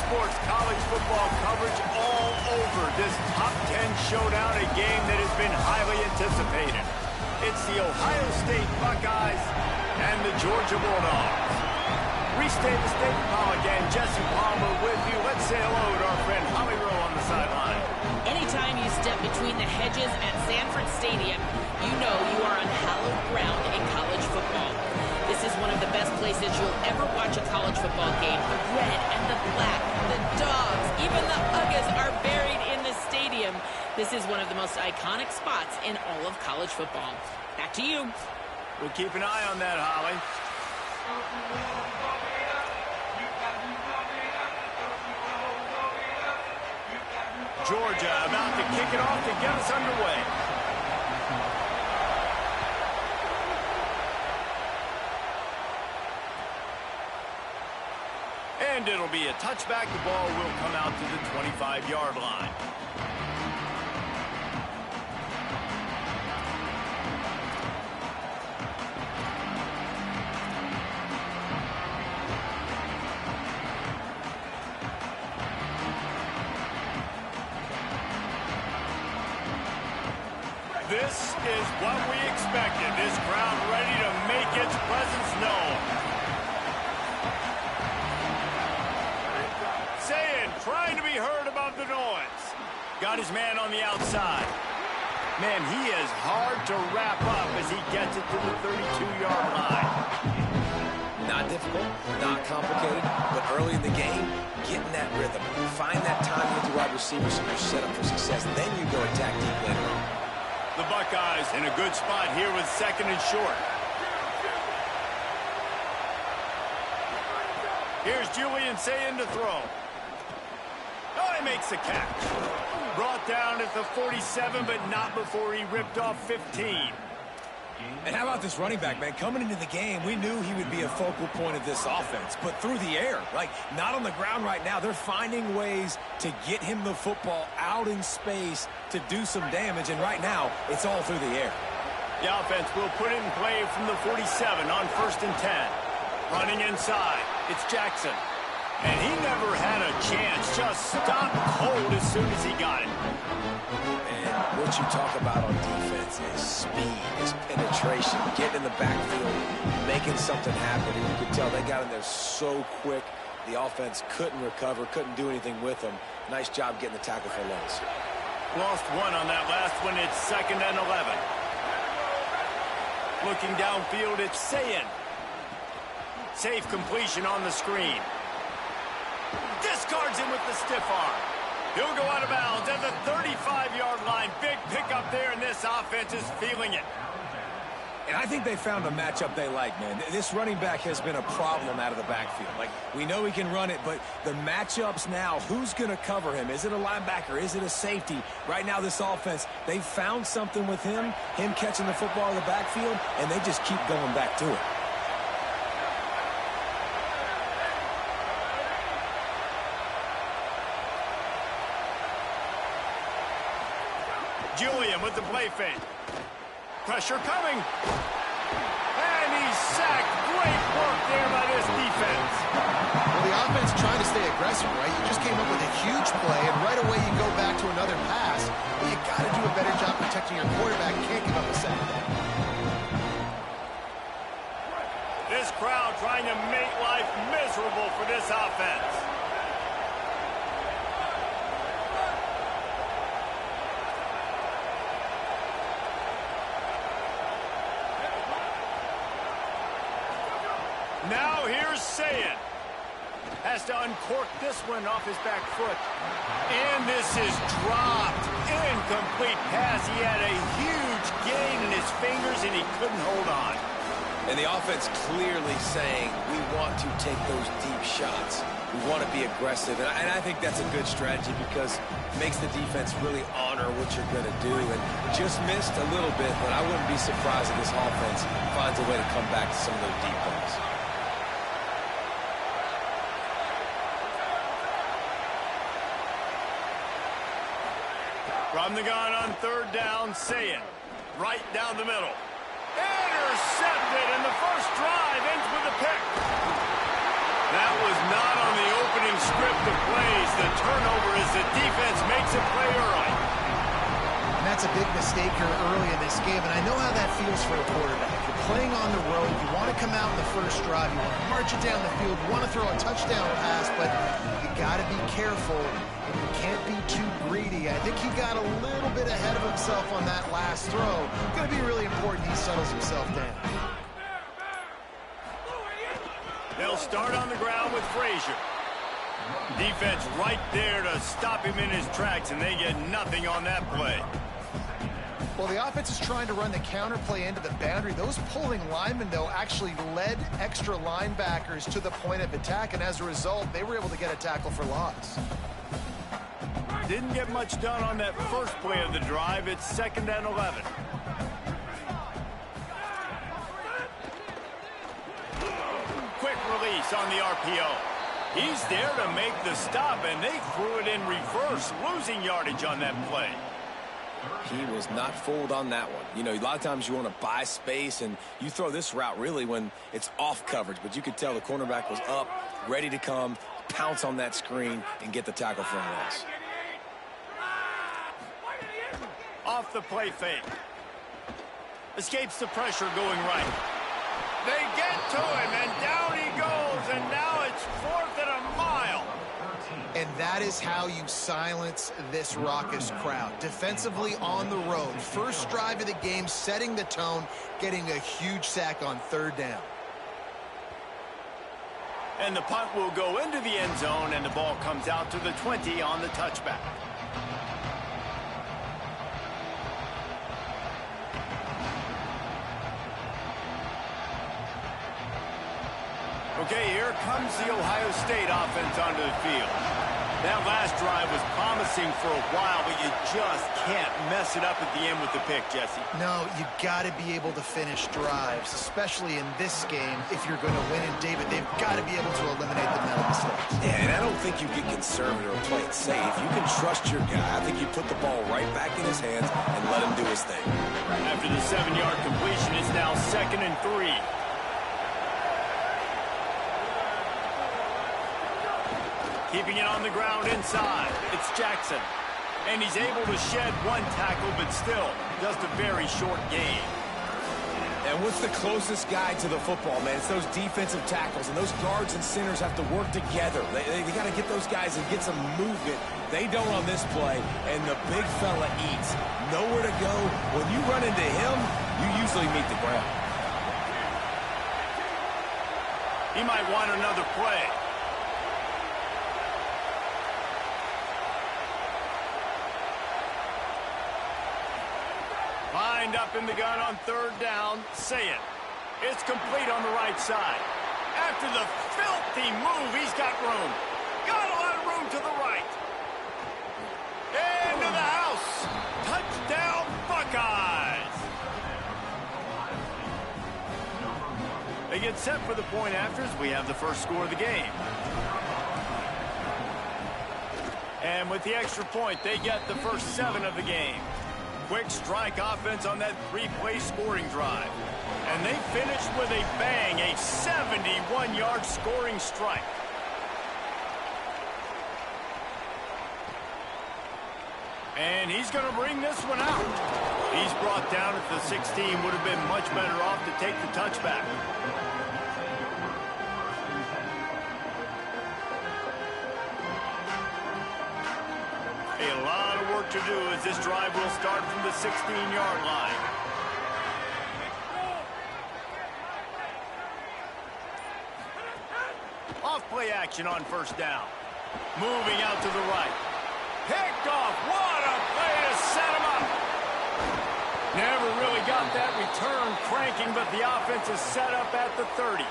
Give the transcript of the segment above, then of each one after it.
Sports college football coverage all over this top 10 showdown, a game that has been highly anticipated. It's the Ohio State Buckeyes and the Georgia Bulldogs. Restate the State Pollock and Jesse Palmer with you. Let's say hello to our friend Holly Rowe on the sideline. Anytime you step between the hedges at Sanford Stadium, you know you are on hallowed ground in college football. This is one of the best places you'll ever watch a college football game. The red and the black, the dogs, even the Uggas are buried in the stadium. This is one of the most iconic spots in all of college football. Back to you. We'll keep an eye on that, Holly. Georgia about to kick it off to get us underway. And it'll be a touchback. The ball will come out to the 25-yard line. This is what we expected. This crowd ready to make its presence known. Saying, trying to be heard above the noise. Got his man on the outside. Man, he is hard to wrap up as he gets it to the 32-yard line. Not difficult, not complicated, but early in the game, getting that rhythm. Find that time with your wide receivers so you're set up for success. Then you go attack deep later on. The Buckeyes in a good spot here with second and short. Here's Julian Sayin to throw. Oh, he makes the catch. Brought down at the 47, but not before he ripped off 15. And how about this running back, man? Coming into the game, we knew he would be a focal point of this offense, but through the air, like not on the ground right now. They're finding ways to get him the football out in space to do some damage, and right now, it's all through the air. The offense will put it in play from the 47 on 1st and 10. Running inside, it's Jackson. And he never had a chance, just stopped cold as soon as he got it. And what you talk about on defense is speed, is penetration, getting in the backfield, making something happen. And you could tell they got in there so quick, the offense couldn't recover, couldn't do anything with them. Nice job getting the tackle for loss. Lost one on that last one. It's 2nd and 11. Looking downfield, it's Sayin. Safe completion on the screen. Discards him with the stiff arm. He'll go out of bounds at the 35-yard line. Big pickup there, and this offense is feeling it. And I think they found a matchup they like, man. This running back has been a problem out of the backfield. Like, we know he can run it, but the matchups now, who's going to cover him? Is it a linebacker? Is it a safety? Right now, this offense, they found something with him catching the football in the backfield, and they just keep going back to it. Julian with the play fake. Pressure coming. And he's sacked. Great work there by this defense. Well, the offense trying to stay aggressive, right? You just came up with a huge play, and right away you go back to another pass. But you got to do a better job protecting your quarterback. Can't give up a sack. This crowd trying to make life miserable for this offense. Now here's Sayin. Has to uncork this one off his back foot. And this is dropped. Incomplete pass. He had a huge gain in his fingers, and he couldn't hold on. And the offense clearly saying, we want to take those deep shots. We want to be aggressive. And I think that's a good strategy because it makes the defense really honor what you're going to do. And just missed a little bit, but I wouldn't be surprised if this offense finds a way to come back to some of those deep balls. From the gun on 3rd down, Sayin. Right down the middle. Intercepted, and the first drive ends with a pick. That was not on the opening script of play. a play early. And that's a big mistake here early in this game, and I know how that feels for a quarterback. You're playing on the road. You want to come out in the first drive. You want to march it down the field. You want to throw a touchdown pass, but you got to be careful, and you can't be too greedy. I think he got a little bit ahead of himself on that last throw. It's going to be really important he settles himself down. They'll start on the ground with Frazier. Defense right there to stop him in his tracks, and they get nothing on that play. Well, the offense is trying to run the counter play into the boundary. Those pulling linemen, though, actually led extra linebackers to the point of attack, and as a result, they were able to get a tackle for loss. Didn't get much done on that first play of the drive. It's 2nd and 11. Quick release on the RPO. He's there to make the stop, and they threw it in reverse, losing yardage on that play. He was not fooled on that one. You know, a lot of times you want to buy space, and you throw this route really when it's off coverage, but you could tell the cornerback was up, ready to come, pounce on that screen, and get the tackle for a loss. Off the play fake. Escapes the pressure going right. They get to him, and down he goes, and now it's 4th and a mile. And that is how you silence this raucous crowd. Defensively on the road. First drive of the game, setting the tone, getting a huge sack on 3rd down. And the punt will go into the end zone, and the ball comes out to the 20 on the touchback. Okay, here comes the Ohio State offense onto the field. That last drive was promising for a while, but you just can't mess it up at the end with the pick, Jesse. No, you got to be able to finish drives, especially in this game. If you're going to win in David, they've got to be able to eliminate the mental mistakes. Yeah, and I don't think you get conservative or play it safe. You can trust your guy. I think you put the ball right back in his hands and let him do his thing. After the 7-yard completion, it's now 2nd and 3. Keeping it on the ground inside. It's Jackson. And he's able to shed one tackle, but still just a very short gain. And what's the closest guy to the football, man? It's those defensive tackles, and those guards and centers have to work together. They got to get those guys and get some movement. They don't on this play, and the big fella eats. Nowhere to go. When you run into him, you usually meet the ground. He might want another play. Lined up in the gun on 3rd down. Say it. It's complete on the right side. After the filthy move, he's got room. Got a lot of room to the right. Into the house. Touchdown, Buckeyes. They get set for the point afters. We have the first score of the game. And with the extra point, they get the first 7 of the game. Quick strike offense on that 3-play scoring drive. And they finished with a bang, a 71-yard scoring strike. And he's going to bring this one out. He's brought down at the 16. Would have been much better off to take the touchback. A lot of work to do as this drive will start from the 16-yard line. Off-play action on 1st down. Moving out to the right. Picked off. What a play to set him up. Never really got that return cranking, but the offense is set up at the 30.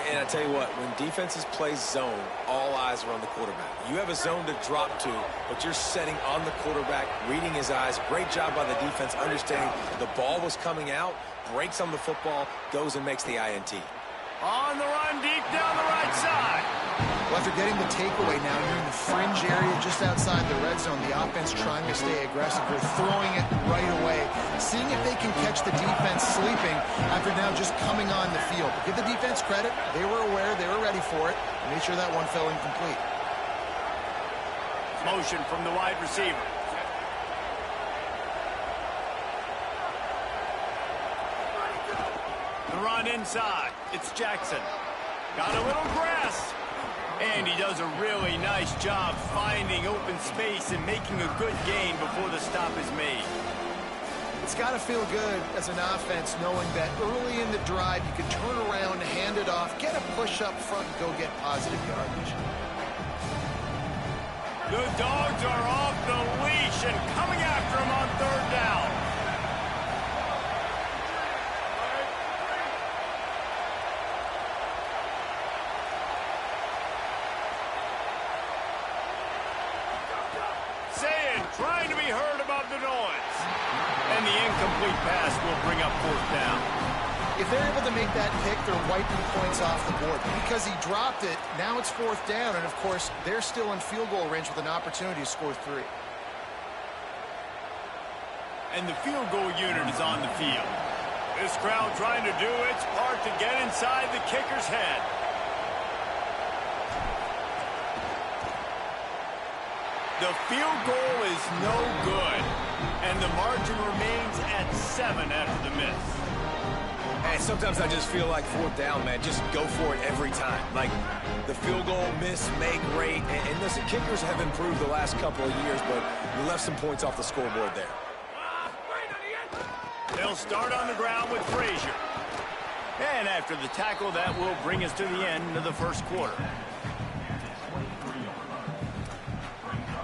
And I tell you what, when defenses play zone, all eyes are on the quarterback. You have a zone to drop to, but you're setting on the quarterback, reading his eyes. Great job by the defense, understanding the ball was coming out, breaks on the football, goes and makes the INT. On the run, deep down the right side. Well, after getting the takeaway now, you're in the fringe area just outside the red zone. The offense trying to stay aggressive. They're throwing it right away, seeing if they can catch the defense sleeping after now just coming on the field. But give the defense credit. They were aware. They were ready for it. And made sure that one fell incomplete. Motion from the wide receiver. The run inside. It's Jackson. Got a little grass. And he does a really nice job finding open space and making a good gain before the stop is made. It's got to feel good as an offense knowing that early in the drive you can turn around, hand it off, get a push up front, and go get positive yardage. The Dogs are off the leash and coming after him on third down. Trying to be heard above the noise. And the incomplete pass will bring up fourth down. If they're able to make that pick, they're wiping points off the board. Because he dropped it, now it's fourth down. And, of course, they're still in field goal range with an opportunity to score 3. And the field goal unit is on the field. This crowd trying to do its part to get inside the kicker's head. The field goal is no good, and the margin remains at 7 after the miss. Hey, sometimes I just feel like fourth down, man. Just go for it every time. Like, the field goal, miss, make, rate. And listen, kickers have improved the last couple of years, but you left some points off the scoreboard there. They'll start on the ground with Frazier. And after the tackle, that will bring us to the end of the first quarter.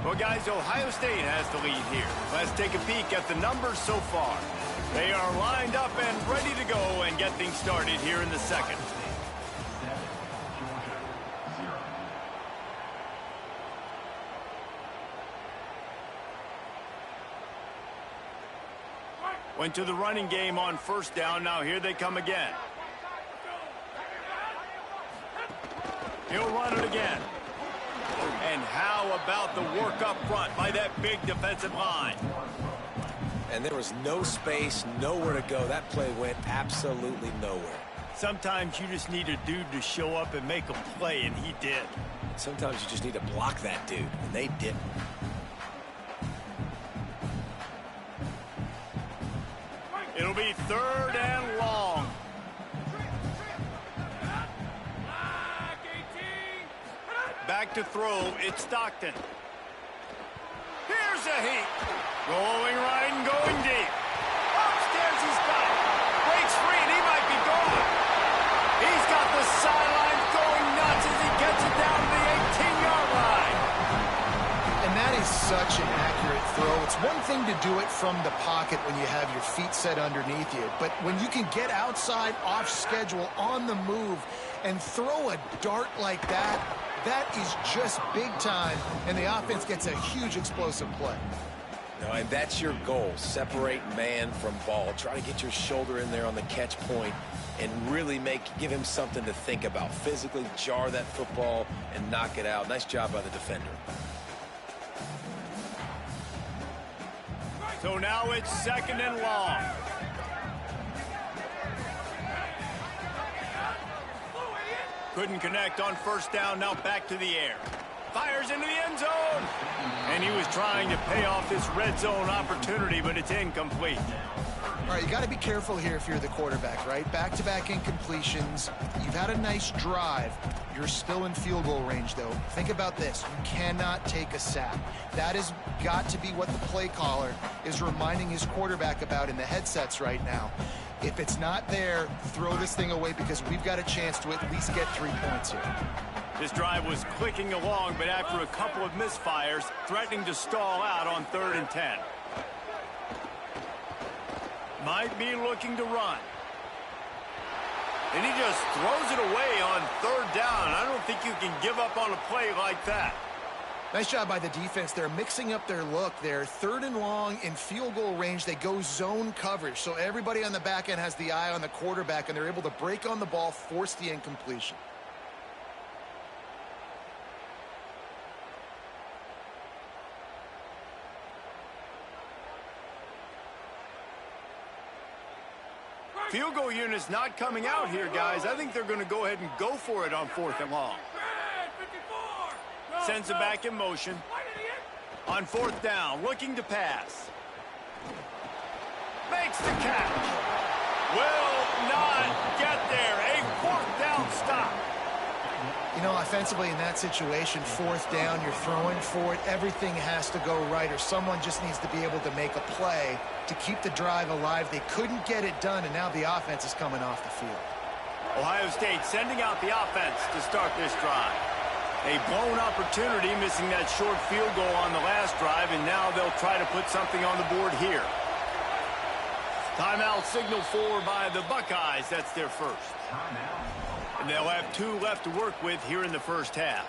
Well, guys, Ohio State has the lead here. Let's take a peek at the numbers so far. They are lined up and ready to go and get things started here in the second. Went to the running game on first down. Now here they come again. He'll run it again. And how about the work up front by that big defensive line? And there was no space, nowhere to go. That play went absolutely nowhere. Sometimes you just need a dude to show up and make a play, and he did. Sometimes you just need to block that dude, and they didn't. It'll be third and long. Back to throw, it's Stockton. Here's a heat. Rolling right and going deep. Upstairs he's got it. Breaks free and he might be gone. He's got the sidelines going nuts as he gets it down to the 18-yard line. And that is such an accurate throw. It's one thing to do it from the pocket when you have your feet set underneath you, but when you can get outside, off schedule, on the move, and throw a dart like that, that is just big time, and the offense gets a huge explosive play. No, and that's your goal. Separate man from ball. Try to get your shoulder in there on the catch point and really give him something to think about. Physically jar that football and knock it out. Nice job by the defender. So now it's second and long. Couldn't connect on first down, now back to the air. Fires into the end zone. And he was trying to pay off this red zone opportunity, but it's incomplete. All right, you got to be careful here if you're the quarterback, right? Back-to-back incompletions. You've had a nice drive. You're still in field goal range, though. Think about this. You cannot take a sack. That has got to be what the play caller is reminding his quarterback about in the headsets right now. If it's not there, throw this thing away because we've got a chance to at least get 3 points here. This drive was clicking along, but after a couple of misfires, threatening to stall out on 3rd and 10. Might be looking to run. And he just throws it away on 3rd down. I don't think you can give up on a play like that. Nice job by the defense. They're mixing up their look. They're 3rd and long in field goal range. They go zone coverage. So everybody on the back end has the eye on the quarterback, and they're able to break on the ball, force the incompletion. Field goal unit's not coming out here, guys. I think they're going to go ahead and go for it on 4th and long. Sends it back in motion. On fourth down, looking to pass. Makes the catch. Will not get there. A fourth down stop. You know, offensively in that situation, fourth down, you're throwing for it, everything has to go right, or someone just needs to be able to make a play to keep the drive alive. They couldn't get it done, and now the offense is coming off the field. Ohio State sending out the offense to start this drive. A blown opportunity, missing that short field goal on the last drive, and now they'll try to put something on the board here. Timeout signal for by the Buckeyes. That's their first. And they'll have 2 left to work with here in the first half.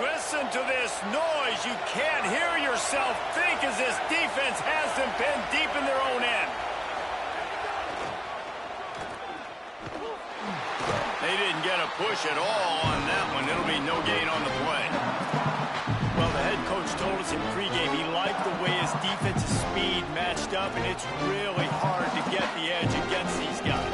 Listen to this noise. You can't hear yourself think as this defense has them pinned deep in their own end. They didn't get a push at all on that one. It'll be no gain on the play. Well, the head coach told us in pregame he liked the way his defensive speed matched up, and it's really hard to get the edge against these guys.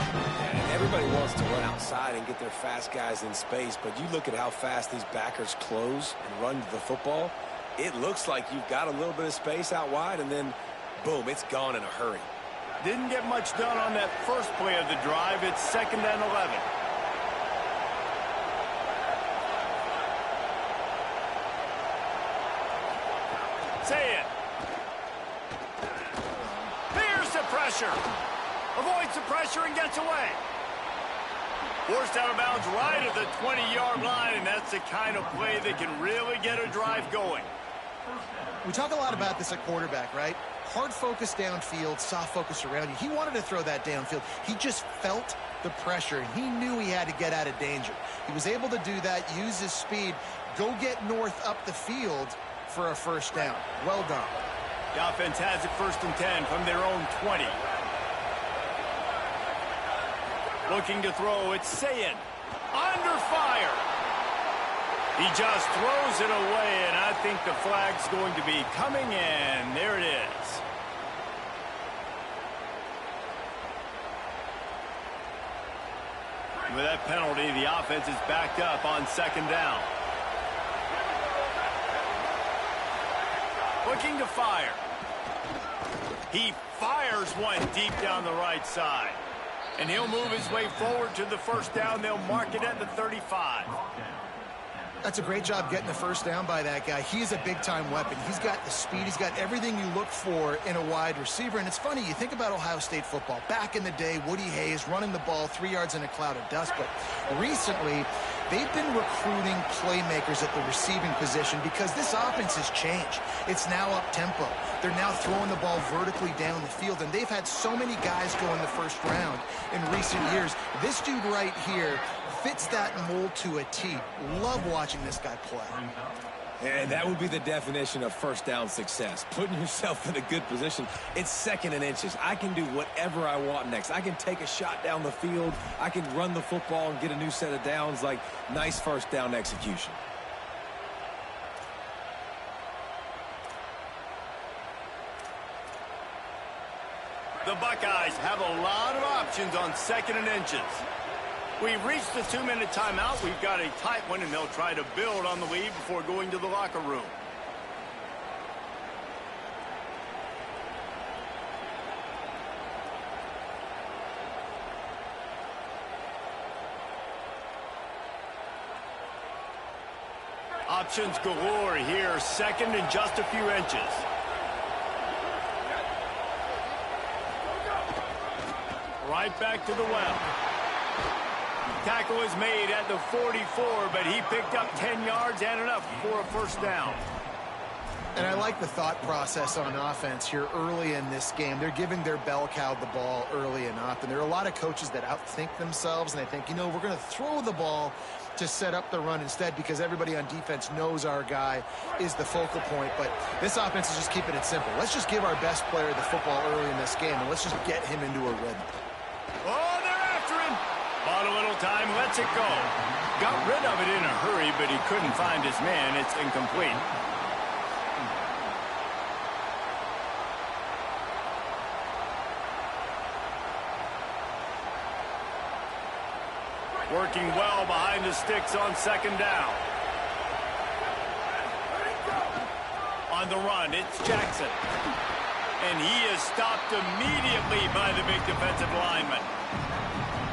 Everybody wants to run outside and get their fast guys in space, but you look at how fast these backers close and run to the football. It looks like you've got a little bit of space out wide, and then, boom, it's gone in a hurry. Didn't get much done on that first play of the drive. It's 2nd and 11. Say it. Fears the pressure. Avoids the pressure and gets away. Forced out of bounds right at the 20-yard line, and that's the kind of play that can really get a drive going. We talk a lot about this at quarterback, right? Hard focus downfield, soft focus around you. He wanted to throw that downfield. He just felt the pressure. He knew he had to get out of danger. He was able to do that, use his speed, go get north up the field for a first down. Well done. The offense has it 1st and 10 from their own 20. Looking to throw, it's Sayin. Under fire. He just throws it away, and I think the flag's going to be coming in. There it is. With that penalty, the offense is backed up on 2nd down. Looking to fire. He fires one deep down the right side. And he'll move his way forward to the first down. They'll mark it at the 35. That's a great job getting the first down by that guy. He's a big-time weapon. He's got the speed. He's got everything you look for in a wide receiver. And it's funny, you think about Ohio State football. Back in the day, Woody Hayes running the ball 3 yards in a cloud of dust. But recently, they've been recruiting playmakers at the receiving position because this offense has changed. It's now up-tempo. They're now throwing the ball vertically down the field, and they've had so many guys go in the first round in recent years. This dude right here fits that mold to a T. Love watching this guy play. And that would be the definition of first down success. Putting yourself in a good position. It's 2nd and inches. I can do whatever I want next. I can take a shot down the field. I can run the football and get a new set of downs. Like, nice first down execution. The Buckeyes have a lot of options on 2nd and inches. We've reached the 2-minute timeout. We've got a tight one, and they'll try to build on the lead before going to the locker room. Options galore here. 2nd and just a few inches. Right back to the well. Tackle is made at the 44, but he picked up 10 yards and enough for a first down. And I like the thought process on offense here early in this game. They're giving their bell cow the ball early enough. And there are a lot of coaches that outthink themselves, and they think, you know, we're going to throw the ball to set up the run instead because everybody on defense knows our guy is the focal point. But this offense is just keeping it simple. Let's just give our best player the football early in this game, and let's just get him into a rhythm. Oh, they're after him. Bought a little time, lets it go. Got rid of it in a hurry, but he couldn't find his man. It's incomplete. Working well behind the sticks on second down. On the run, it's Jackson. And he is stopped immediately by the big defensive lineman.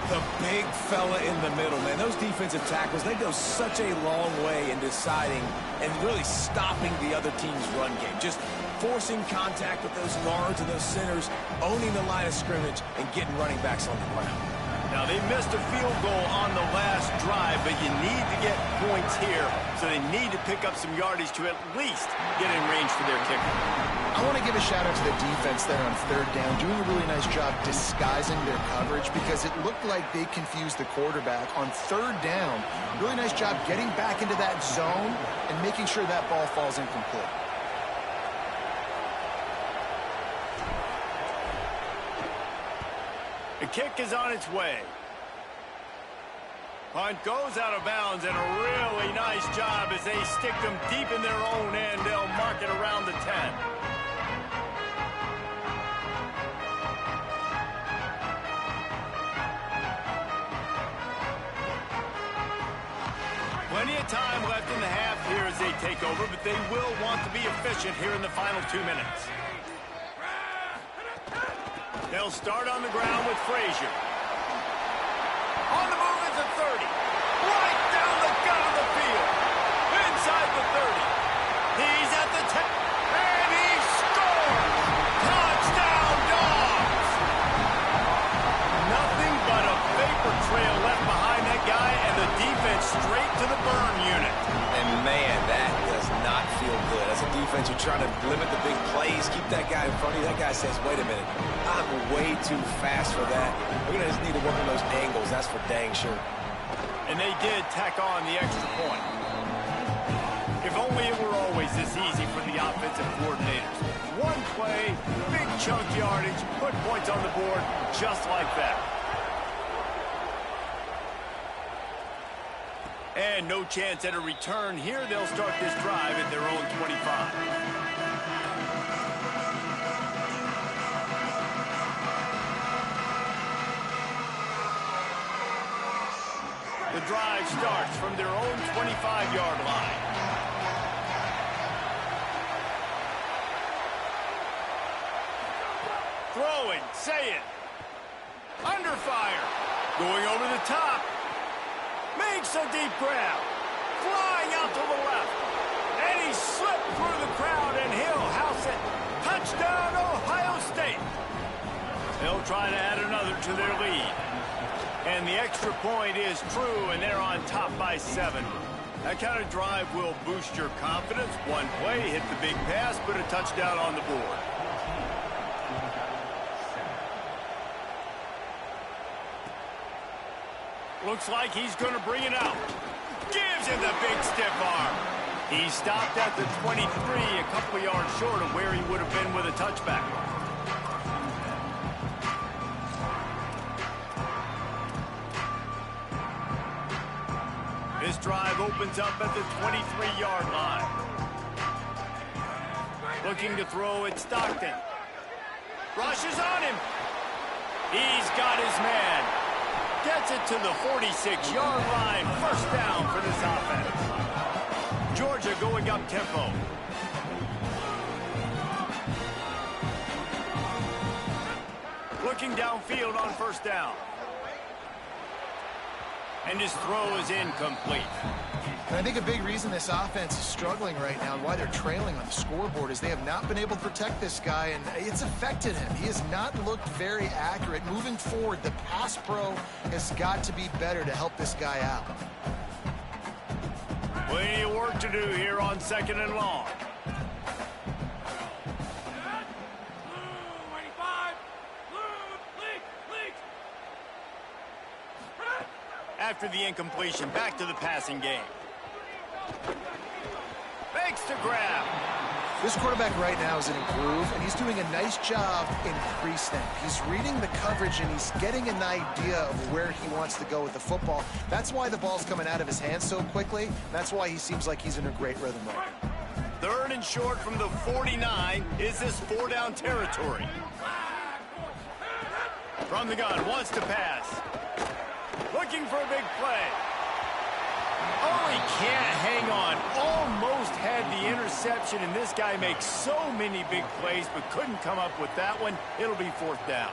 The big fella in the middle, man. Those defensive tackles, they go such a long way in deciding and really stopping the other team's run game. Just forcing contact with those guards and those centers, owning the line of scrimmage, and getting running backs on the ground. Now, they missed a field goal on the last drive, but you need to get points here, so they need to pick up some yardage to at least get in range for their kicker. I want to give a shout-out to the defense there on third down, doing a really nice job disguising their coverage because it looked like they confused the quarterback on third down. Really nice job getting back into that zone and making sure that ball falls incomplete. The kick is on its way. Punt goes out of bounds, and a really nice job as they stick them deep in their own end. They'll mark it around the 10. Plenty of time left in the half here as they take over, but they will want to be efficient here in the final 2 minutes. They'll start on the ground with Frazier. On the move is a 30. Right down the gut of the field. Inside the 30. He's at the 10. And he scores! Touchdown, Dogs! Nothing but a vapor trail left behind that guy, and the defense straight to the burn unit. And, man, that does not feel good. As a defense, you're trying to limit the big plays, keep that guy in front of you. That guy says, wait a minute, I'm way too fast for that. We're going to just need to work on those angles. That's for dang sure. And they did tack on the extra point. If only it were always this easy for the offensive coordinators. One play, big chunk yardage, put points on the board just like that. And no chance at a return here. They'll start this drive at their own 25. The drive starts from their own 25-yard line. Throwing, say it. Under fire. Going over the top. Makes a deep grab. Flying out to the left. And he slipped through the crowd, and he'll house it. Touchdown, Ohio State. They'll try to add another to their lead. And the extra point is true, and they're on top by 7. That kind of drive will boost your confidence. One play, hit the big pass, put a touchdown on the board. Looks like he's going to bring it out. Gives him the big stiff arm. He stopped at the 23, a couple of yards short of where he would have been with a touchback. This drive opens up at the 23-yard line. Looking to throw at Stockton. Rushes on him. He's got his man. Gets it to the 46-yard line. First down for this offense. Georgia going up tempo. Looking downfield on first down. And his throw is incomplete. And I think a big reason this offense is struggling right now and why they're trailing on the scoreboard is they have not been able to protect this guy, and it's affected him. He has not looked very accurate. Moving forward, the pass pro has got to be better to help this guy out. Plenty of work to do here on second and long. After the incompletion, back to the passing game. Fakes to grab. This quarterback right now is in a groove, and he's doing a nice job in pre-snap. He's reading the coverage, and he's getting an idea of where he wants to go with the football. That's why the ball's coming out of his hands so quickly. That's why he seems like he's in a great rhythm right now. 3rd and short from the 49 is this 4-down territory. From the gun, wants to pass. Looking for a big play. Oh, he can't hang on. Almost had the interception, and this guy makes so many big plays, but couldn't come up with that one. It'll be 4th down.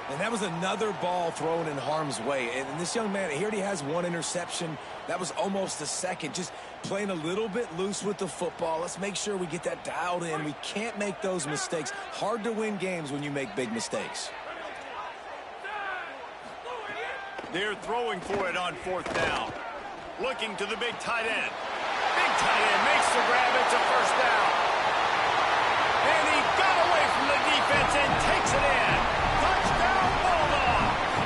And that was another ball thrown in harm's way. And this young man, he already has 1 interception. That was almost a second. Just playing a little bit loose with the football. Let's make sure we get that dialed in. We can't make those mistakes. Hard to win games when you make big mistakes. They're throwing for it on 4th down. Looking to the big tight end. Big tight end makes the grab. It's a 1st down. And he got away from the defense and takes it in. Touchdown, Bulldogs!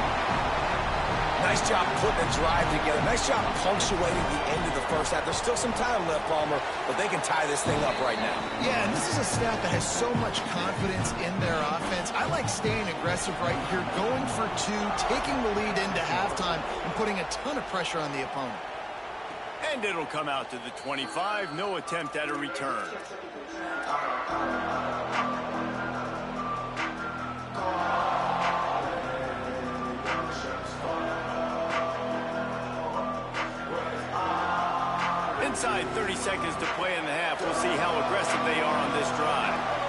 Nice job putting a drive together. Nice job punctuating the end of the first half. There's still some time left, Palmer, but they can tie this thing up right now. Yeah, and this is a staff that has so much confidence in their offense. I like staying aggressive right here, going for 2, taking the lead into halftime, and putting a ton of pressure on the opponent. And it'll come out to the 25. No attempt at a return. Inside 30 seconds to play in the half. We'll see how aggressive they are on this drive.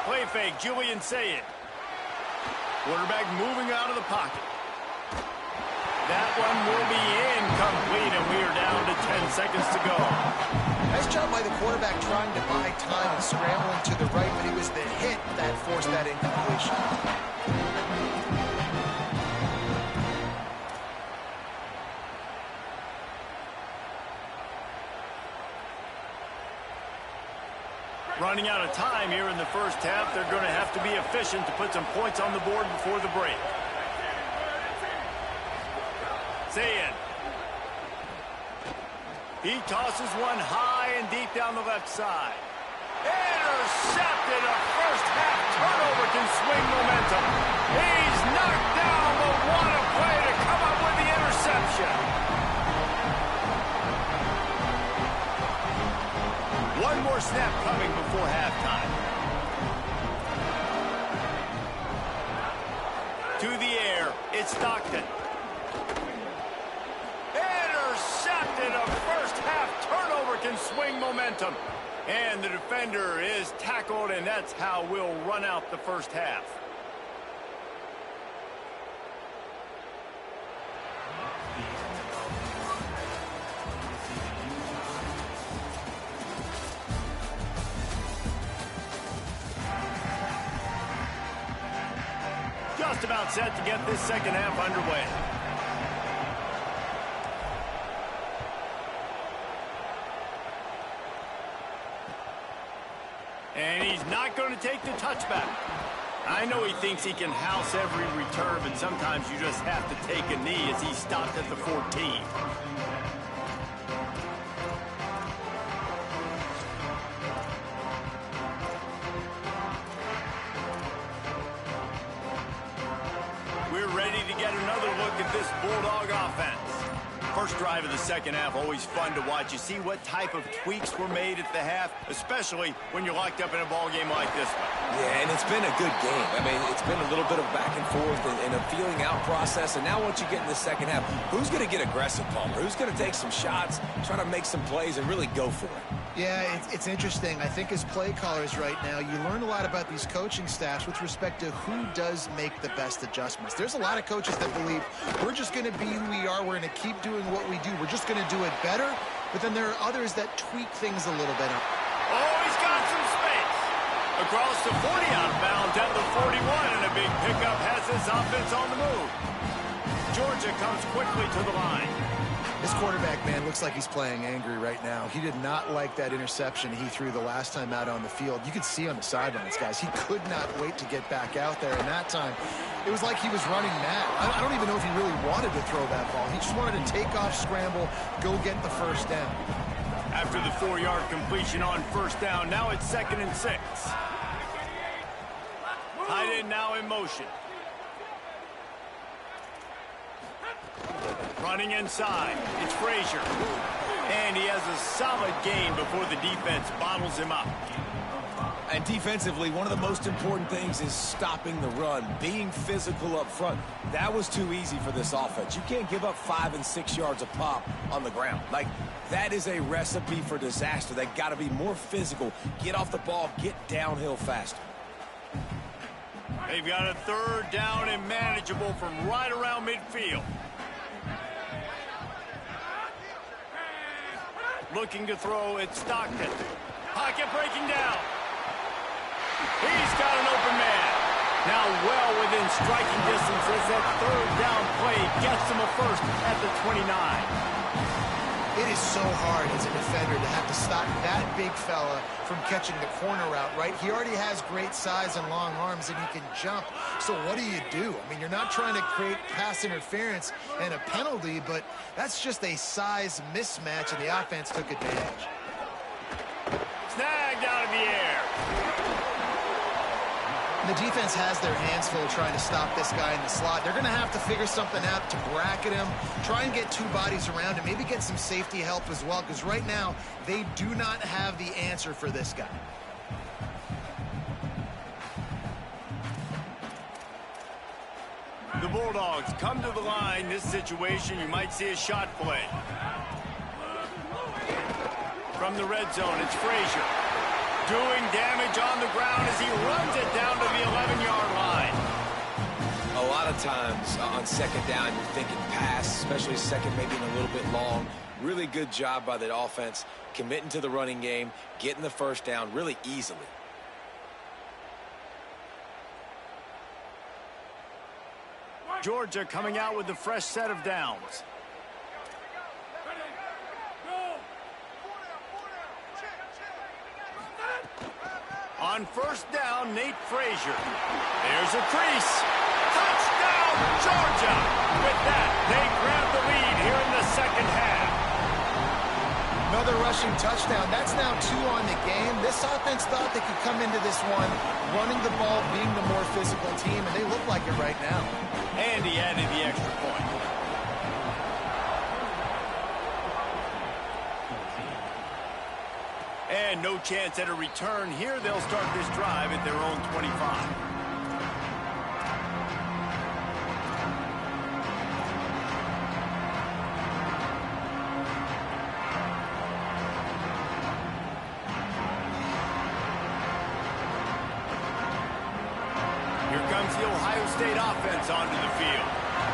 Play fake, Julian Sayed. Quarterback moving out of the pocket. That one will be incomplete, and we are down to 10 seconds to go. Nice job by the quarterback trying to buy time and scrambling to the right, but it was the hit that forced that incompletion. Running out of time here in the first half. They're going to have to be efficient to put some points on the board before the break. Sayed. He tosses one high and deep down the left side. Intercepted. A first half turnover can swing momentum. He's knocked down the one play to come up with the interception. One more snap coming before halftime. To the air, it's Stockton. Intercepted. A first half turnover can swing momentum. And the defender is tackled, and that's how we'll run out the first half. Just about set to get this second half underway. And he's not going to take the touchback. I know he thinks he can house every return, but sometimes you just have to take a knee as he stopped at the 14. We're ready to get another look at this Bulldog offense. First drive of the second half, always fun to watch. You see what type of tweaks were made at the half, especially when you're locked up in a ball game like this one. Yeah, and it's been a good game. I mean, it's been a little bit of back and forth and a feeling out process. And now once you get in the second half, who's going to get aggressive, Palmer? Who's going to take some shots, try to make some plays, and really go for it? Yeah, it's interesting. I think as play callers right now, you learn a lot about these coaching staffs with respect to who does make the best adjustments. There's a lot of coaches that believe we're just going to be who we are. We're going to keep doing what we do. We're just going to do it better. But then there are others that tweak things a little bit. Oh, he's got some space. Across the 40 out of bounds at the 41, and a big pickup has this offense on the move. Georgia comes quickly to the line. This quarterback, man, looks like he's playing angry right now. He did not like that interception he threw the last time out on the field. You could see on the sidelines, guys, he could not wait to get back out there. And that time, it was like he was running mad. I don't even know if he really wanted to throw that ball. He just wanted to take off, scramble, go get the first down. After the 4-yard completion on first down, now it's 2nd and 6. Tight end now in motion. Running inside, it's Frazier. And he has a solid gain before the defense bottles him up. And defensively, one of the most important things is stopping the run, being physical up front. That was too easy for this offense. You can't give up 5 and 6 yards a pop on the ground. Like, that is a recipe for disaster. They got to be more physical, get off the ball, get downhill faster. They've got a 3rd down and manageable from right around midfield. Looking to throw, it's Stockton. Pocket breaking down. He's got an open man. Now well within striking distance as that 3rd down play gets him a first at the 29. It is so hard as a defender to have to stop that big fella from catching the corner route, right? He already has great size and long arms, and he can jump. So what do? I mean, you're not trying to create pass interference and a penalty, but that's just a size mismatch, and the offense took advantage. Snagged out of the air. The defense has their hands full trying to stop this guy in the slot. They're going to have to figure something out to bracket him, try and get 2 bodies around him, maybe get some safety help as well, because right now they do not have the answer for this guy. The Bulldogs come to the line. This situation, you might see a shot play. From the red zone, it's Frazier. Doing damage on the ground as he runs it down to the 11-yard line. A lot of times on 2nd down, you're thinking pass, especially 2nd, maybe a little bit long. Really good job by the offense, committing to the running game, getting the first down really easily. Georgia coming out with a fresh set of downs. On first down, Nate Frazier. There's a crease. Touchdown, Georgia! With that, they grab the lead here in the 2nd half. Another rushing touchdown. That's now 2 on the game. This offense thought they could come into this one running the ball, being the more physical team, and they look like it right now. And he added the extra point. And no chance at a return here. They'll start this drive at their own 25. The Ohio State offense onto the field.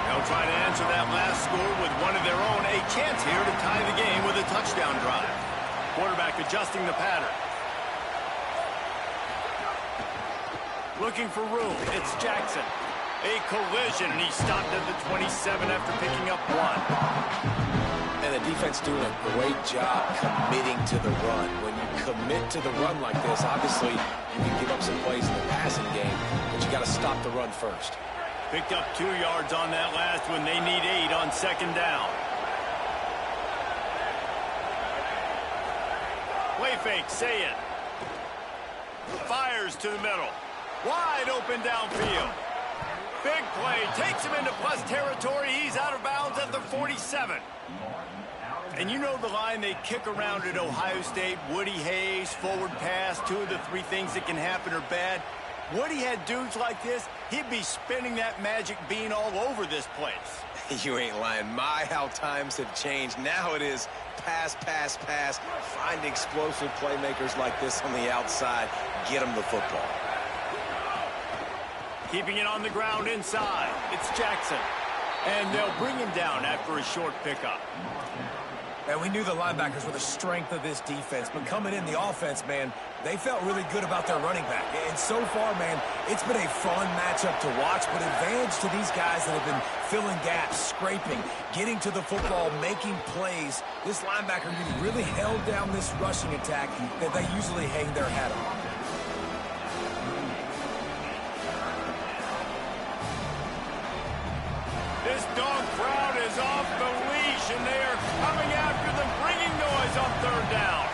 They'll try to answer that last score with one of their own. A chance here to tie the game with a touchdown drive. Quarterback adjusting the pattern. Looking for room. It's Jackson. A collision, and he stopped at the 27 after picking up 1. And the defense doing a great job committing to the run. When you commit to the run like this, obviously you can give up some plays in the passing game, but you got to stop the run first. Picked up 2 yards on that last one. They need 8 on 2nd down. Play fake, say it. Fires to the middle. Wide open downfield. Big play, takes him into plus territory. He's out of bounds at the 47. And you know the line they kick around at Ohio State. Woody Hayes, forward pass, 2 of the 3 things that can happen are bad. Woody had dudes like this, he'd be spinning that magic bean all over this place. You ain't lying. My, how times have changed. Now it is pass, pass, pass. Find explosive playmakers like this on the outside. Get them the football. Keeping it on the ground inside. It's Jackson. And they'll bring him down after a short pickup. And we knew the linebackers were the strength of this defense, but coming in the offense, man, they felt really good about their running back. And so far, man, it's been a fun matchup to watch, but advantage to these guys that have been filling gaps, scraping, getting to the football, making plays. This linebacker unit really held down this rushing attack that they usually hang their hat on. This dog crowd is off the leash, and they are coming after them, bringing noise on third down.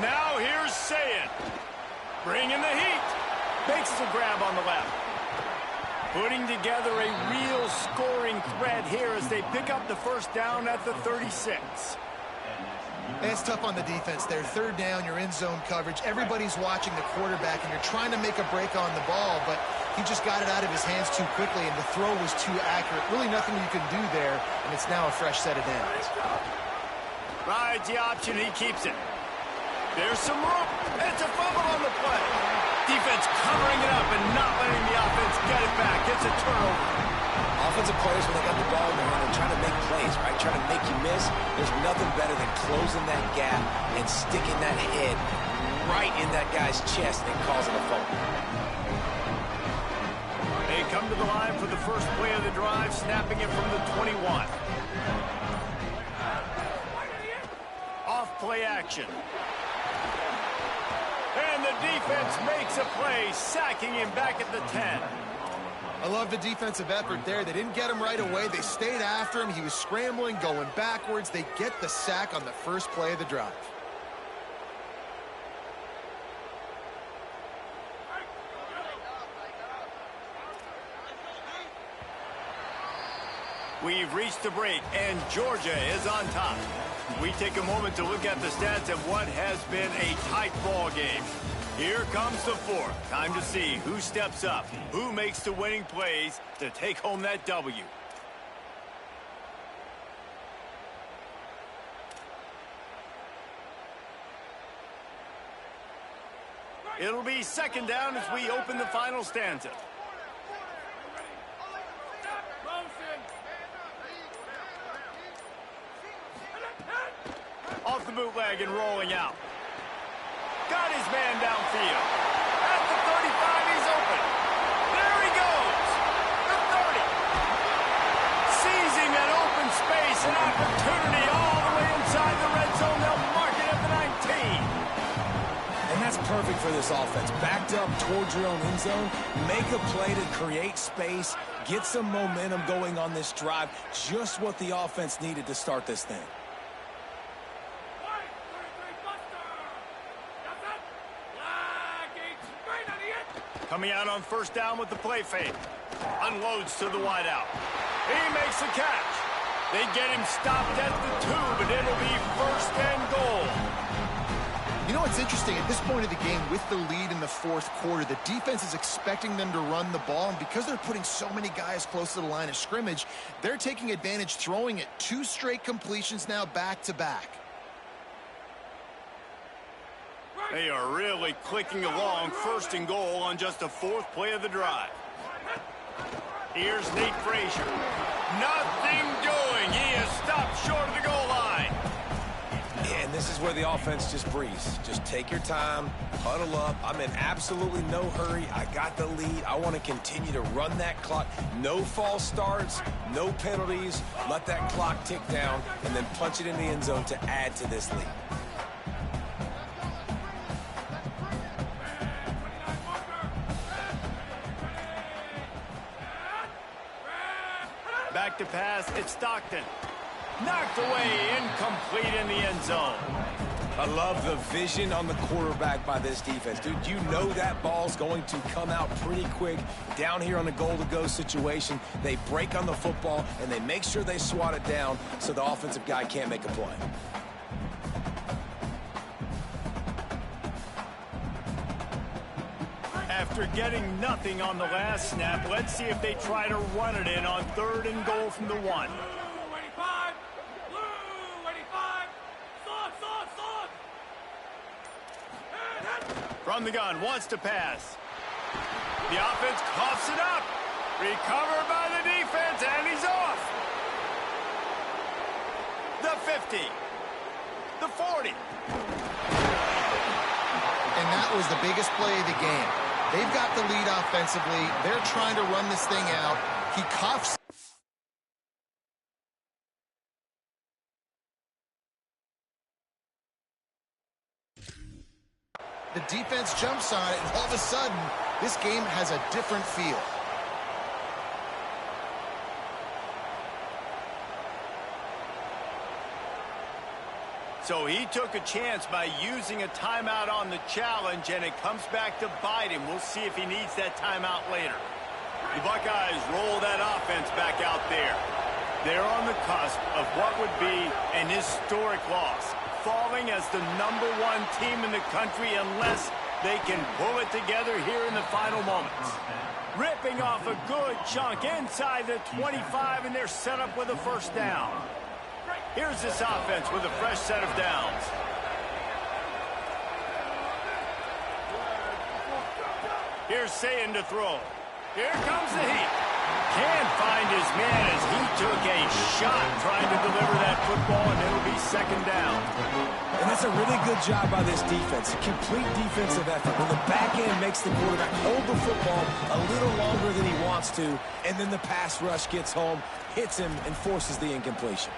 Now here's Sayin. Bringing the heat. Makes a grab on the left. Putting together a real scoring threat here as they pick up the first down at the 36. It's tough on the defense there. Third down, you're in zone coverage. Everybody's watching the quarterback, and you're trying to make a break on the ball, but he just got it out of his hands too quickly, and the throw was too accurate. Really nothing you can do there, and it's now a fresh set of downs. Rides the option, he keeps it. There's some room. It's a fumble on the play. Defense covering it up and not letting the offense get it back. It's a turnover. Offensive players, when they got the ball in their hand, they're trying to make plays, right? Trying to make you miss. There's nothing better than closing that gap and sticking that head right in that guy's chest and causing a fumble. They come to the line for the first play of the drive, snapping it from the 21. Off play action. And the defense makes a play, sacking him back at the 10. I love the defensive effort there. They didn't get him right away. They stayed after him. He was scrambling, going backwards. They get the sack on the first play of the drive. We've reached the break, and Georgia is on top. We take a moment to look at the stats of what has been a tight ball game. Here comes the fourth. Time to see who steps up, who makes the winning plays to take home that W. It'll be second down as we open the final stanza. Off the bootleg and rolling out. Got his man downfield. At the 35, he's open. There he goes. The 30. Seizing an open space, an opportunity all the way inside the red zone. They'll mark it at the 19. And that's perfect for this offense. Backed up towards your own end zone, make a play to create space, get some momentum going on this drive. Just what the offense needed to start this thing. Coming out on first down with the play fake. Unloads to the wideout. He makes the catch. They get him stopped at the 2, but it'll be first and goal. You know what's interesting? At this point of the game, with the lead in the fourth quarter, the defense is expecting them to run the ball, and because they're putting so many guys close to the line of scrimmage, they're taking advantage, throwing it 2 straight completions now back-to-back. They are really clicking along, first and goal on just the fourth play of the drive. Here's Nate Frazier. Nothing doing. He is stopped short of the goal line. Yeah, and this is where the offense just breathes. Just take your time, huddle up. I'm in absolutely no hurry. I got the lead. I want to continue to run that clock. No false starts, no penalties. Let that clock tick down, and then punch it in the end zone to add to this lead. Back to pass, it's Stockton. Knocked away, incomplete in the end zone. I love the vision on the quarterback by this defense. Dude, you know that ball's going to come out pretty quick. Down here on the goal-to-go situation, they break on the football, and they make sure they swat it down so the offensive guy can't make a play. After getting nothing on the last snap, let's see if they try to run it in on third and goal from the 1. from the gun, wants to pass. The offense coughs it up. Recovered by the defense, and he's off. The 50. The 40. And that was the biggest play of the game. They've got the lead offensively. They're trying to run this thing out. He coughs. The defense jumps on it, and all of a sudden, this game has a different feel. So he took a chance by using a timeout on the challenge, and it comes back to bite him. We'll see if he needs that timeout later. The Buckeyes roll that offense back out there. They're on the cusp of what would be an historic loss, falling as the #1 team in the country unless they can pull it together here in the final moments. Ripping off a good chunk inside the 25, and they're set up with a first down. Here's this offense with a fresh set of downs. Here's Sayin to throw. Here comes the heat. Can't find his man as he took a shot trying to deliver that football, and it'll be second down. And that's a really good job by this defense. A complete defensive effort. When the back end makes the quarterback hold the football a little longer than he wants to, and then the pass rush gets home, hits him, and forces the incompletion.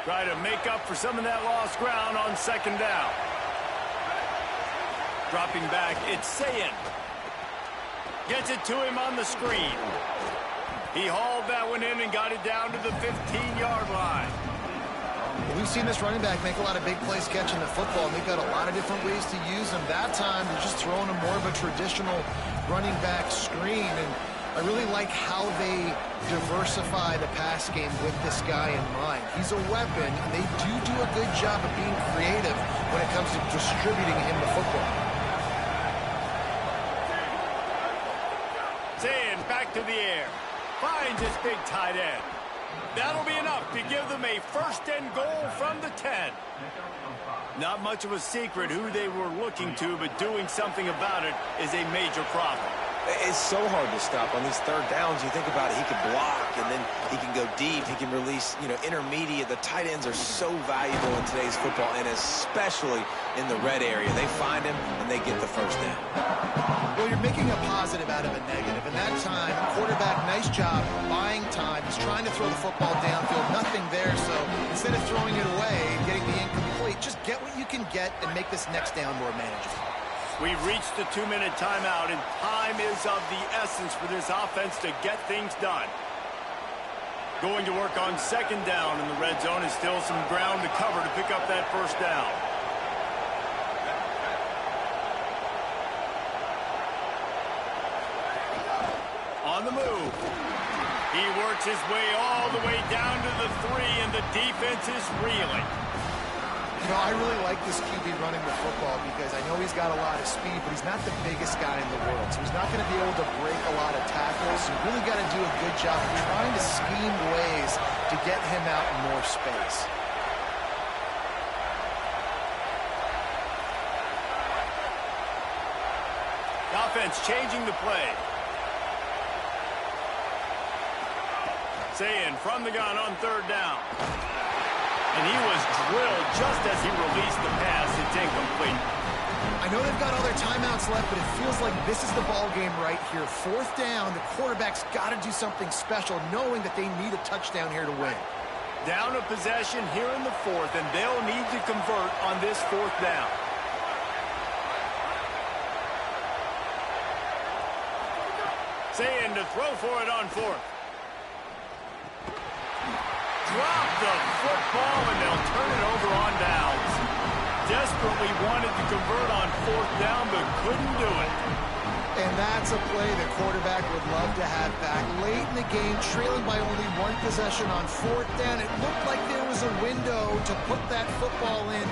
Try to make up for some of that lost ground on second down. Dropping back, it's Sayin. Gets it to him on the screen. He hauled that one in and got it down to the 15-yard line. We've seen this running back make a lot of big plays catching the football, and they've got a lot of different ways to use him. That time, they're just throwing him more of a traditional running back screen, and I really like how they diversify the pass game with this guy in mind. He's a weapon, and they do a good job of being creative when it comes to distributing him the football. Sayin back to the air. Finds his big tight end. That'll be enough to give them a first and goal from the 10. Not much of a secret who they were looking to, but doing something about it is a major problem. It's so hard to stop on these third downs. You think about it, he could block, and then he can go deep. He can release, intermediate. The tight ends are so valuable in today's football, and especially in the red area. They find him, and they get the first down. Well, you're making a positive out of a negative. And that time, quarterback, nice job buying time. He's trying to throw the football downfield. Nothing there, so instead of throwing it away and getting the incomplete, just get what you can get and make this next down more manageable. We've reached the 2-minute timeout, and time is of the essence for this offense to get things done. Going to work on second down in the red zone is still some ground to cover to pick up that first down. On the move. He works his way all the way down to the 3, and the defense is reeling. I really like this QB running the football because I know he's got a lot of speed, but he's not the biggest guy in the world. So he's not going to be able to break a lot of tackles. You really got to do a good job of trying to scheme ways to get him out in more space. The offense changing the play. Sayin from the gun on third down. And he was drilled just as he released the pass. It's incomplete. I know they've got all their timeouts left, but it feels like this is the ball game right here. Fourth down, the quarterback's got to do something special, knowing that they need a touchdown here to win. Down a possession here in the fourth, and they'll need to convert on this fourth down. Sayin to throw for it on fourth. Drop the football, and they'll turn it over on downs. Desperately wanted to convert on fourth down, but couldn't do it. And that's a play the quarterback would love to have back. Late in the game, trailing by only one possession on fourth down, it looked like there was a window to put that football in,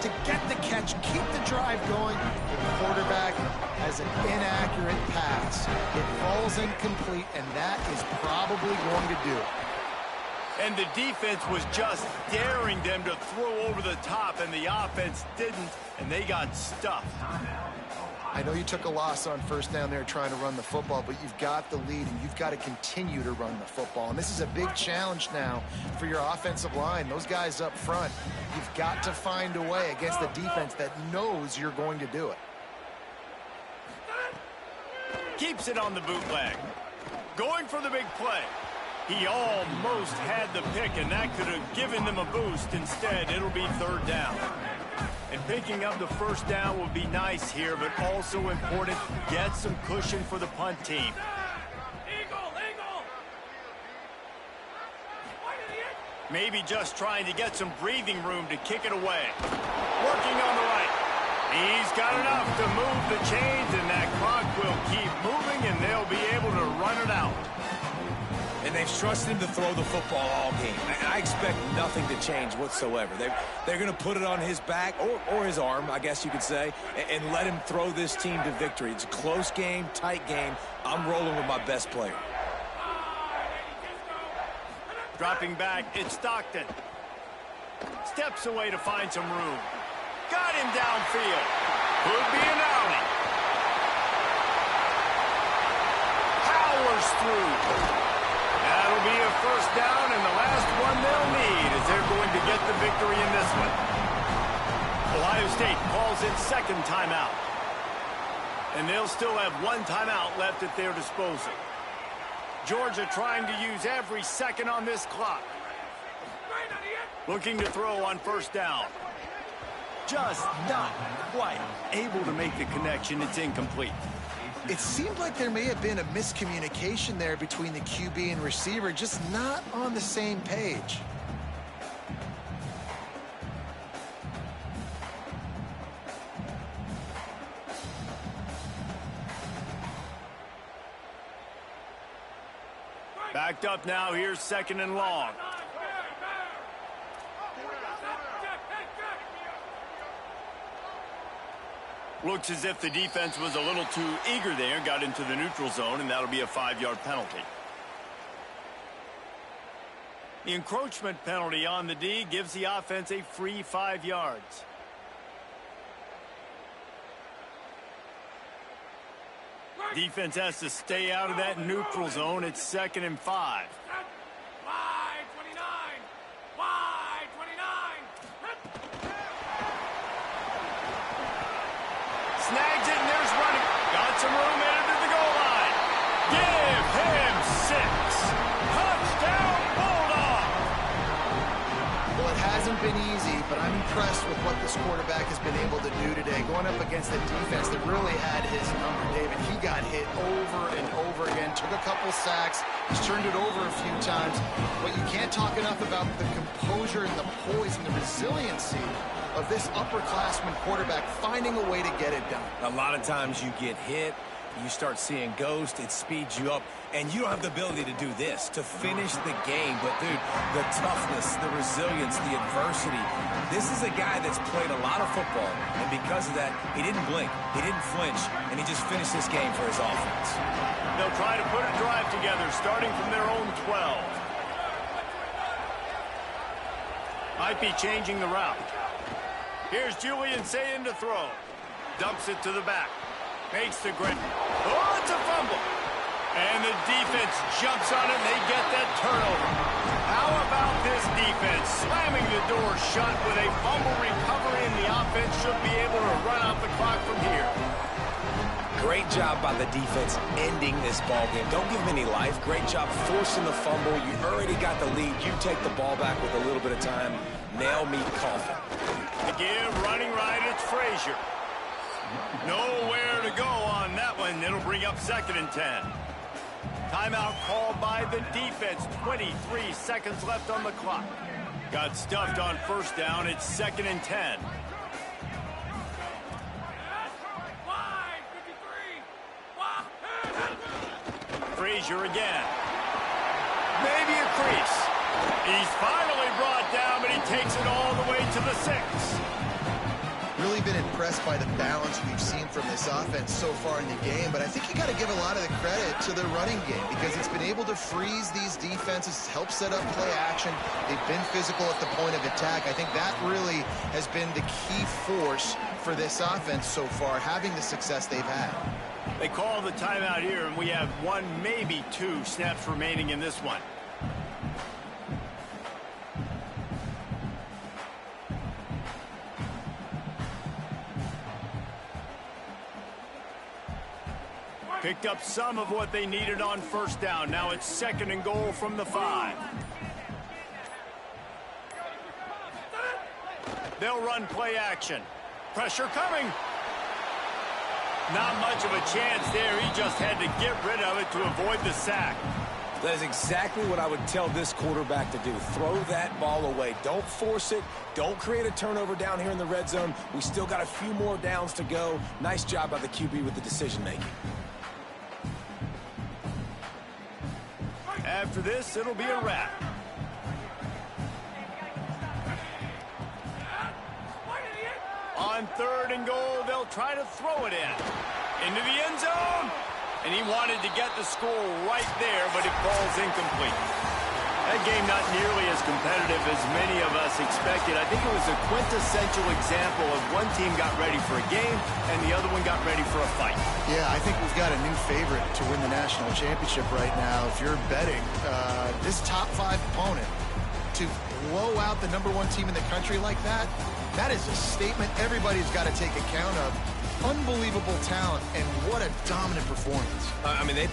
to get the catch, keep the drive going. The quarterback has an inaccurate pass. It falls incomplete, and that is probably going to do it. And the defense was just daring them to throw over the top, and the offense didn't, and they got stuffed. I know you took a loss on first down there trying to run the football, but you've got the lead, and you've got to continue to run the football. And this is a big challenge now for your offensive line. Those guys up front, you've got to find a way against the defense that knows you're going to do it. Keeps it on the bootleg. Going for the big play. He almost had the pick, and that could have given them a boost. Instead, it'll be third down. And picking up the first down will be nice here, but also important, get some cushion for the punt team. Maybe just trying to get some breathing room to kick it away. Working on the right. He's got enough to move the chains, and that clock will keep moving, and they'll be able to run it out. And they've trusted him to throw the football all game. I expect nothing to change whatsoever. They're going to put it on his back, or his arm, I guess you could say, and let him throw this team to victory. It's a close game, tight game. I'm rolling with my best player. Dropping back, it's Stockton. Steps away to find some room. Got him downfield. Could be an alley. Powers through. That'll be a first down, and the last one they'll need as they're going to get the victory in this one. Ohio State calls its second timeout. And they'll still have one timeout left at their disposal. Georgia trying to use every second on this clock. Looking to throw on first down. Just not quite able to make the connection. It's incomplete. It seemed like there may have been a miscommunication there between the QB and receiver, just not on the same page. Backed up now, here's second and long. Looks as if the defense was a little too eager there, got into the neutral zone, and that'll be a 5-yard penalty. The encroachment penalty on the D gives the offense a free 5 yards. Defense has to stay out of that neutral zone. It's second and 5. Snags it, and there's running. Got some room headed to the goal line. Give him 6. Touchdown, Bulldog! Well, it hasn't been easy, but I'm impressed with what this quarterback has been able to do today. Going up against a defense that really had his number, David. He got hit over and over again, took a couple sacks, he's turned it over a few times, but you can't talk enough about the composure and the poise and the resiliency of this upperclassman quarterback finding a way to get it done. A lot of times you get hit, you start seeing ghosts, it speeds you up, and you don't have the ability to do this, to finish the game. But, dude, the toughness, the resilience, the adversity, this is a guy that's played a lot of football, and because of that, he didn't blink, he didn't flinch, and he just finished this game for his offense. They'll try to put a drive together, starting from their own 12. Might be changing the route. Here's Julian Sayin to throw. Dumps it to the back. Makes the grab. Oh, it's a fumble. And the defense jumps on it, and they get that turnover. How about this defense slamming the door shut with a fumble recovery, and the offense should be able to run out the clock from here. Great job by the defense ending this ball game. Don't give them any life. Great job forcing the fumble. You already got the lead. You take the ball back with a little bit of time. Nail meet coffin. To give running right, it's Frazier. Nowhere to go on that one. It'll bring up second and 10. Timeout called by the defense. 23 seconds left on the clock. Got stuffed on first down. It's second and 10. Frazier again. Maybe a crease. He's finally brought down, but he takes it all the way to the 6. Really been impressed by the balance we've seen from this offense so far in the game, but I think you got to give a lot of the credit to their running game because it's been able to freeze these defenses, help set up play action. They've been physical at the point of attack. I think that really has been the key force for this offense so far, having the success they've had. They call the timeout here, and we have 1, maybe 2 snaps remaining in this one. Picked up some of what they needed on first down. Now it's 2nd and goal from the 5. They'll run play action. Pressure coming. Not much of a chance there. He just had to get rid of it to avoid the sack. That is exactly what I would tell this quarterback to do. Throw that ball away. Don't force it. Don't create a turnover down here in the red zone. We still got a few more downs to go. Nice job by the QB with the decision-making. After this, it'll be a wrap. On 3rd and goal, they'll try to throw it into the end zone. And he wanted to get the score right there, but it falls incomplete. That game not nearly as competitive as many of us expected. I think it was a quintessential example of one team got ready for a game and the other one got ready for a fight. Yeah, I think we've got a new favorite to win the national championship right now. If you're betting this top 5 opponent to blow out the #1 team in the country like that, that is a statement everybody's got to take account of. Unbelievable talent, and what a dominant performance. I mean, they...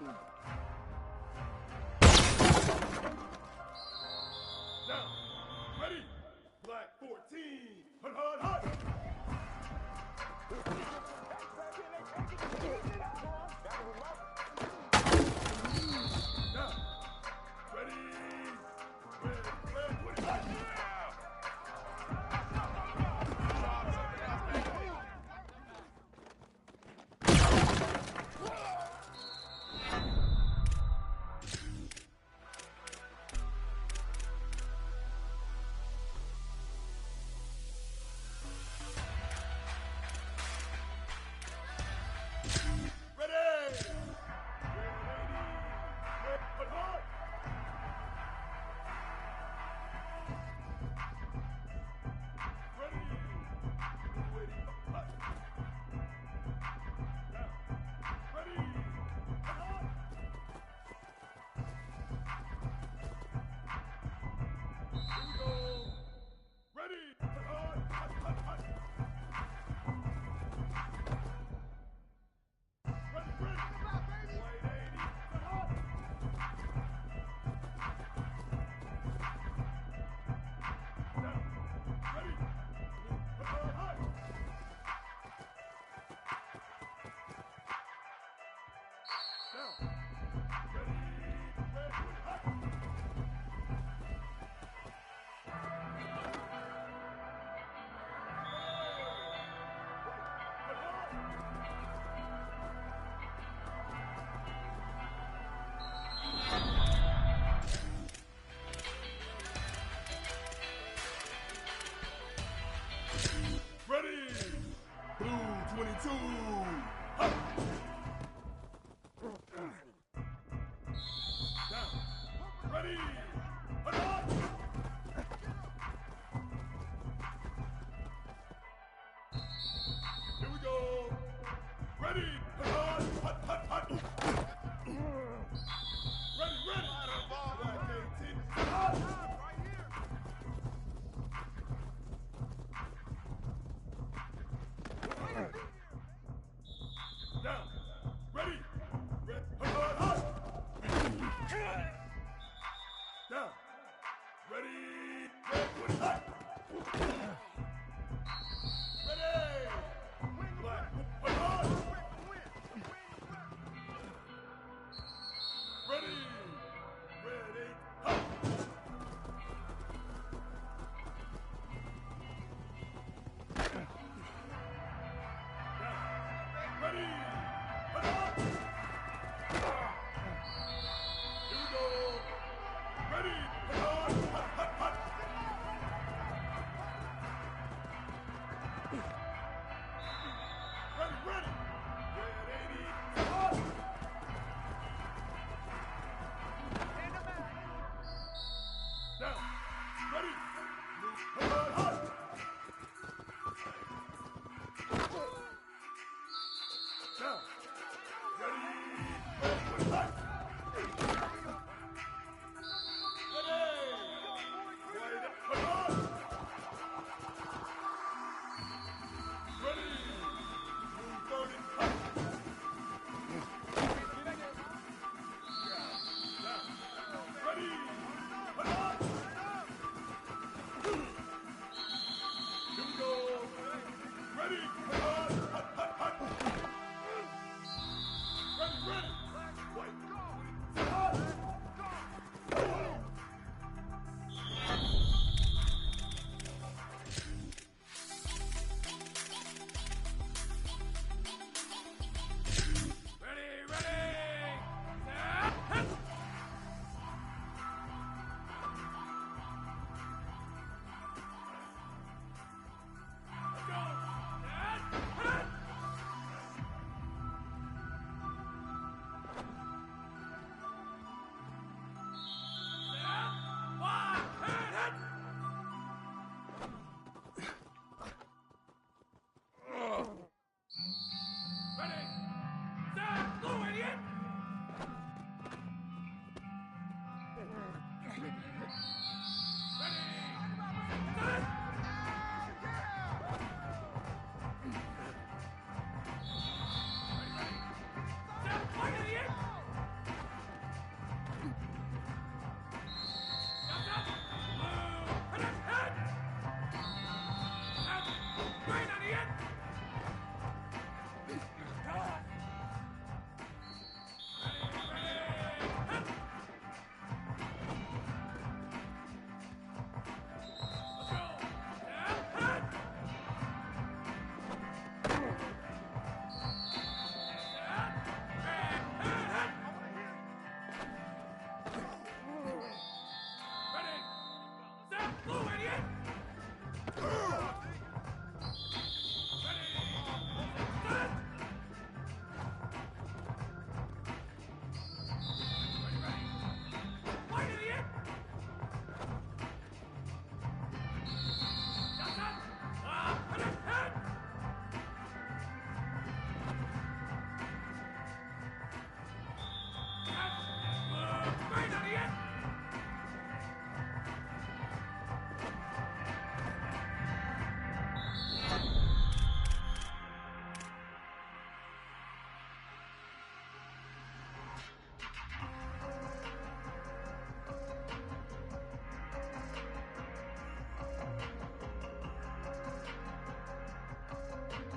Now.